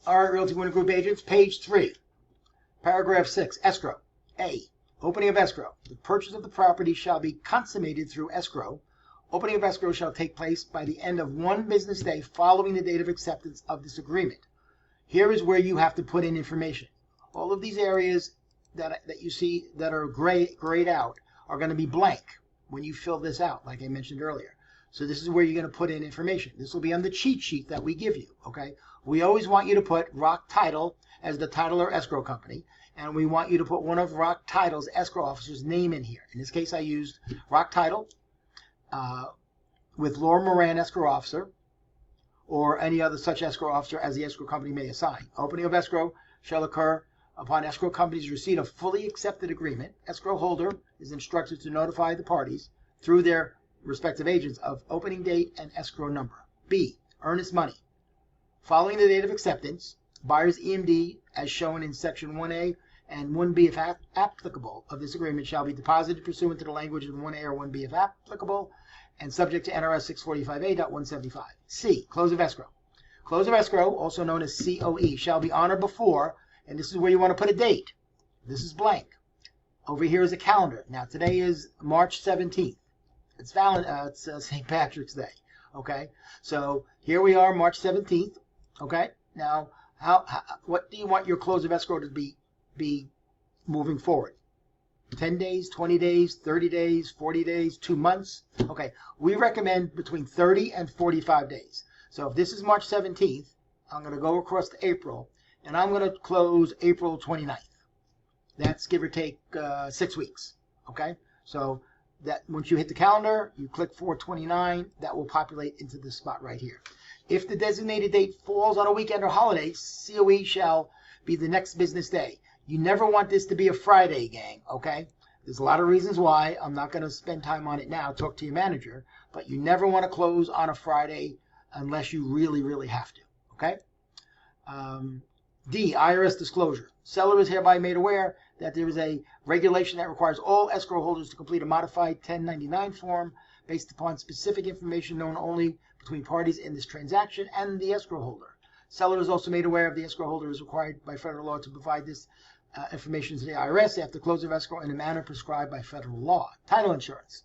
All right, Realty Winning Group agents, page 3, paragraph 6, escrow. A, opening of escrow. The purchase of the property shall be consummated through escrow. Opening of escrow shall take place by the end of 1 business day following the date of acceptance of this agreement. Here is where you have to put in information. All of these areas that you see that are grayed out are going to be blank when you fill this out, like I mentioned earlier. So this is where you're going to put in information. This will be on the cheat sheet that we give you, okay? We always want you to put Rock Title as the title or escrow company, and we want you to put one of Rock Title's escrow officer's name in here. In this case, I used Rock Title with Laura Moran, escrow officer, or any other such escrow officer as the escrow company may assign. Opening of escrow shall occur upon escrow company's receipt of fully accepted agreement. Escrow holder is instructed to notify the parties through their respective agents of opening date and escrow number. B, earnest money. Following the date of acceptance, buyer's EMD, as shown in section 1A and 1B, if applicable, of this agreement shall be deposited pursuant to the language of 1A or 1B if applicable, and subject to NRS 645A.175. C, close of escrow. Close of escrow, also known as COE, shall be on or before, and this is where you want to put a date. This is blank. Over here is a calendar. Now today is March 17th. It's St. Patrick's Day. Okay, so here we are, March 17th. Okay, now what do you want your close of escrow to be moving forward? 10 days, 20 days, 30 days, 40 days, 2 months? Okay, we recommend between 30 and 45 days. So if this is March 17th, I'm going to go across to April, and I'm going to close April 29th. That's give or take 6 weeks. Okay, so that once you hit the calendar, you click 429, that will populate into this spot right here. If the designated date falls on a weekend or holiday, COE shall be the next business day. You never want this to be a Friday, gang, okay? There's a lot of reasons why. I'm not going to spend time on it now. Talk to your manager. But you never want to close on a Friday unless you really, really have to, okay? D, IRS disclosure. Seller is hereby made aware that there is a regulation that requires all escrow holders to complete a modified 1099 form based upon specific information known only between parties in this transaction and the escrow holder. Seller is also made aware of the escrow holder is required by federal law to provide this information to the IRS after close of escrow in a manner prescribed by federal law. Title insurance.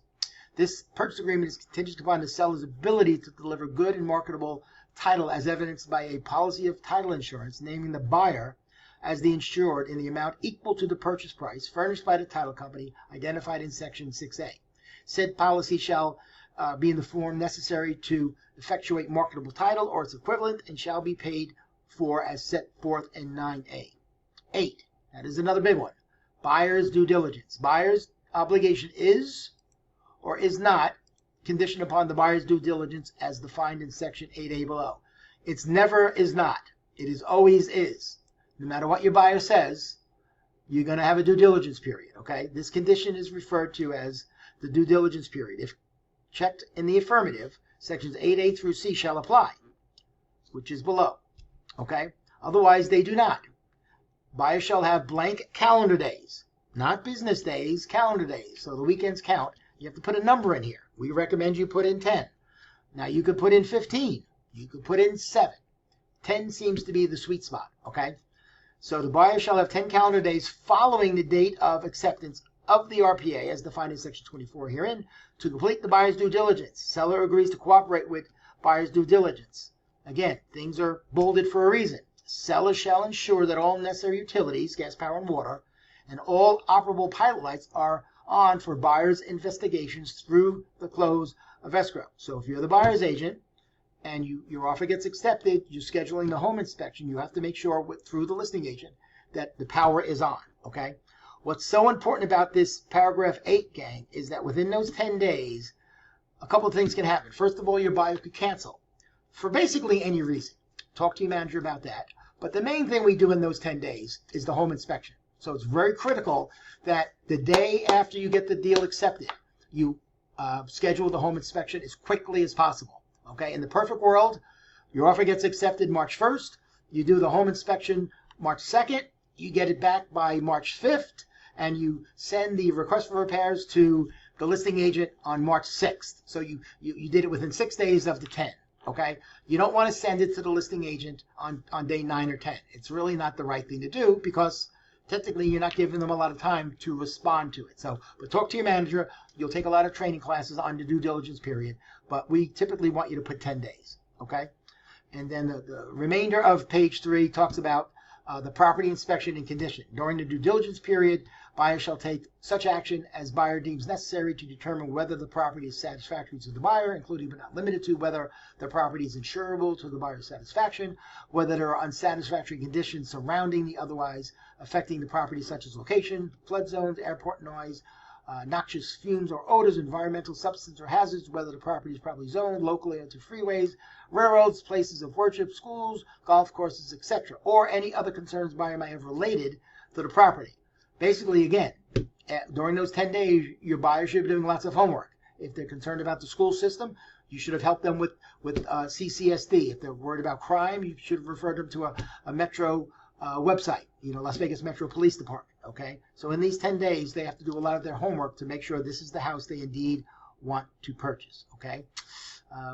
This purchase agreement is contingent upon the seller's ability to deliver good and marketable title as evidenced by a policy of title insurance naming the buyer as the insured in the amount equal to the purchase price furnished by the title company identified in section 6A. Said policy shall be in the form necessary to effectuate marketable title or its equivalent and shall be paid for as set forth in 9A. 8. That is another big one. Buyer's due diligence. Buyer's obligation is or is not conditioned upon the buyer's due diligence as defined in section 8A below. It's never is not. It is always is. No matter what your buyer says, you're going to have a due diligence period, okay? This condition is referred to as the due diligence period. If checked in the affirmative, sections 8A through C shall apply, which is below, okay? Otherwise, they do not. Buyer shall have blank calendar days, not business days, calendar days. So the weekends count. You have to put a number in here. We recommend you put in 10. Now you could put in 15. You could put in 7. 10 seems to be the sweet spot, okay? So the buyer shall have 10 calendar days following the date of acceptance of the RPA as defined in section 24 herein to complete the buyer's due diligence. Seller agrees to cooperate with buyer's due diligence. Again, things are bolded for a reason. Seller shall ensure that all necessary utilities, gas, power, and water, and all operable pilot lights are on for buyer's investigations through the close of escrow. So if you're the buyer's agent and your offer gets accepted, you're scheduling the home inspection, you have to make sure through the listing agent that the power is on, okay? What's so important about this paragraph 8, gang, is that within those 10 days, a couple of things can happen. First of all, your buyer could cancel for basically any reason. Talk to your manager about that. But the main thing we do in those 10 days is the home inspection. So it's very critical that the day after you get the deal accepted, you schedule the home inspection as quickly as possible. Okay, in the perfect world, your offer gets accepted March 1st. You do the home inspection March 2nd. You get it back by March 5th. And you send the request for repairs to the listing agent on March 6th. So you did it within 6 days of the 10. Okay, you don't want to send it to the listing agent on day 9 or 10. It's really not the right thing to do because technically you're not giving them a lot of time to respond to it. So, but talk to your manager. You'll take a lot of training classes on the due diligence period, but we typically want you to put 10 days. Okay, and then the remainder of page 3 talks about the property inspection and condition. During the due diligence period, buyer shall take such action as buyer deems necessary to determine whether the property is satisfactory to the buyer, including but not limited to whether the property is insurable to the buyer's satisfaction, whether there are unsatisfactory conditions surrounding the otherwise affecting the property, such as location, flood zones, airport noise, noxious fumes or odors, environmental substance or hazards, whether the property is properly zoned locally onto freeways, railroads, places of worship, schools, golf courses, etc., or any other concerns buyer may have related to the property. Basically, again, during those 10 days, your buyer should be doing lots of homework. If they're concerned about the school system, you should have helped them with CCSD. If they're worried about crime, you should have referred them to a Metro website, Las Vegas Metro Police Department. Okay, so in these 10 days, they have to do a lot of their homework to make sure this is the house they indeed want to purchase. Okay,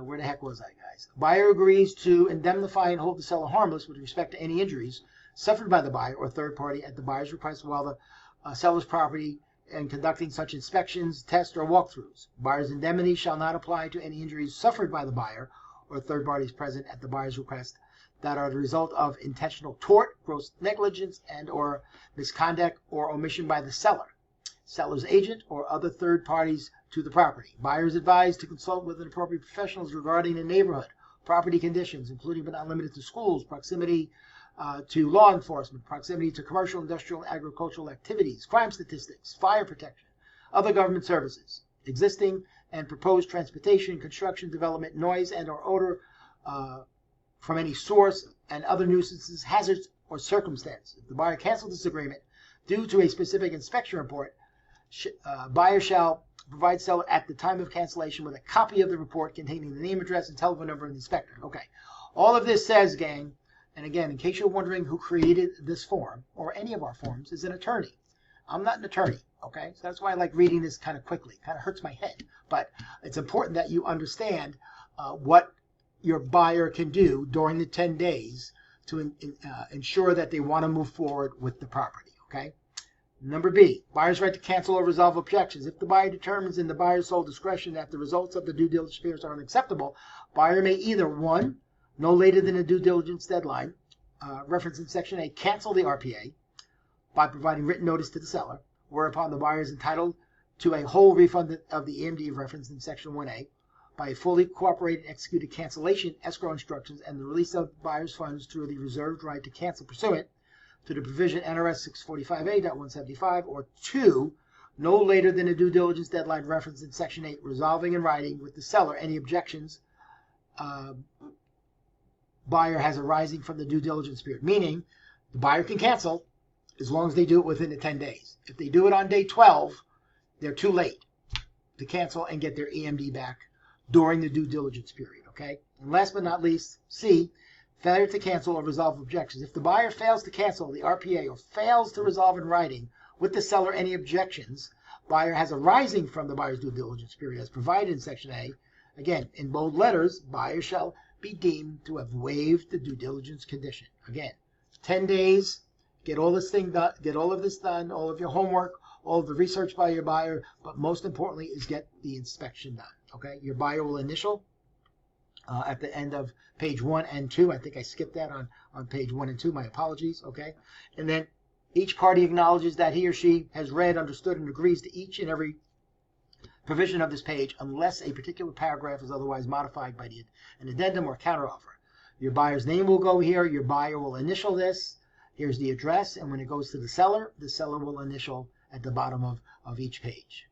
where the heck was I, guys? Buyer agrees to indemnify and hold the seller harmless with respect to any injuries suffered by the buyer or third party at the buyer's request while the seller's property and conducting such inspections, tests, or walkthroughs. Buyer's indemnity shall not apply to any injuries suffered by the buyer or third parties present at the buyer's request that are the result of intentional tort, gross negligence, and or misconduct or omission by the seller, seller's agent, or other third parties to the property. Buyer is advised to consult with appropriate professionals regarding the neighborhood, property conditions, including but not limited to schools, proximity to law enforcement, proximity to commercial, industrial, and agricultural activities, crime statistics, fire protection, other government services, existing and proposed transportation, construction, development, noise and or odor from any source, and other nuisances, hazards, or circumstance. If the buyer cancels this agreement due to a specific inspection report, buyer shall provide seller at the time of cancellation with a copy of the report containing the name, address, and telephone number of the inspector. Okay, all of this says, gang, and again, in case you're wondering who created this form, or any of our forms, is an attorney. I'm not an attorney, okay? So that's why I like reading this kind of quickly. It kind of hurts my head. But it's important that you understand what your buyer can do during the 10 days to ensure that they want to move forward with the property, okay? Number B, buyer's right to cancel or resolve objections. If the buyer determines in the buyer's sole discretion that the results of the due diligence period are unacceptable, buyer may either, 1, no later than a due diligence deadline, referenced in Section A, cancel the RPA by providing written notice to the seller, whereupon the buyer is entitled to a whole refund of the EMD referenced in Section 1A, by fully cooperated and executed cancellation, escrow instructions, and the release of buyer's funds through the reserved right to cancel pursuant to the provision NRS 645A.175, or 2, no later than a due diligence deadline referenced in Section 8, resolving in writing with the seller any objections buyer has arising from the due diligence period. Meaning, the buyer can cancel as long as they do it within the 10 days. If they do it on day 12, they're too late to cancel and get their EMD back during the due diligence period, okay? And last but not least, C, failure to cancel or resolve objections. If the buyer fails to cancel the RPA or fails to resolve in writing with the seller any objections buyer has arising from the buyer's due diligence period as provided in Section A, again, in bold letters, buyer shall be deemed to have waived the due diligence condition. Again, 10 days, get all this thing done, get all of this done, all of your homework, all of the research by your buyer, but most importantly is get the inspection done. Okay, your buyer will initial at the end of page 1 and 2. I think I skipped that on page 1 and 2. My apologies. Okay, and then each party acknowledges that he or she has read, understood, and agrees to each and every provision of this page unless a particular paragraph is otherwise modified by an addendum or counteroffer. Your buyer's name will go here. Your buyer will initial this. Here's the address, and when it goes to the seller will initial at the bottom of each page.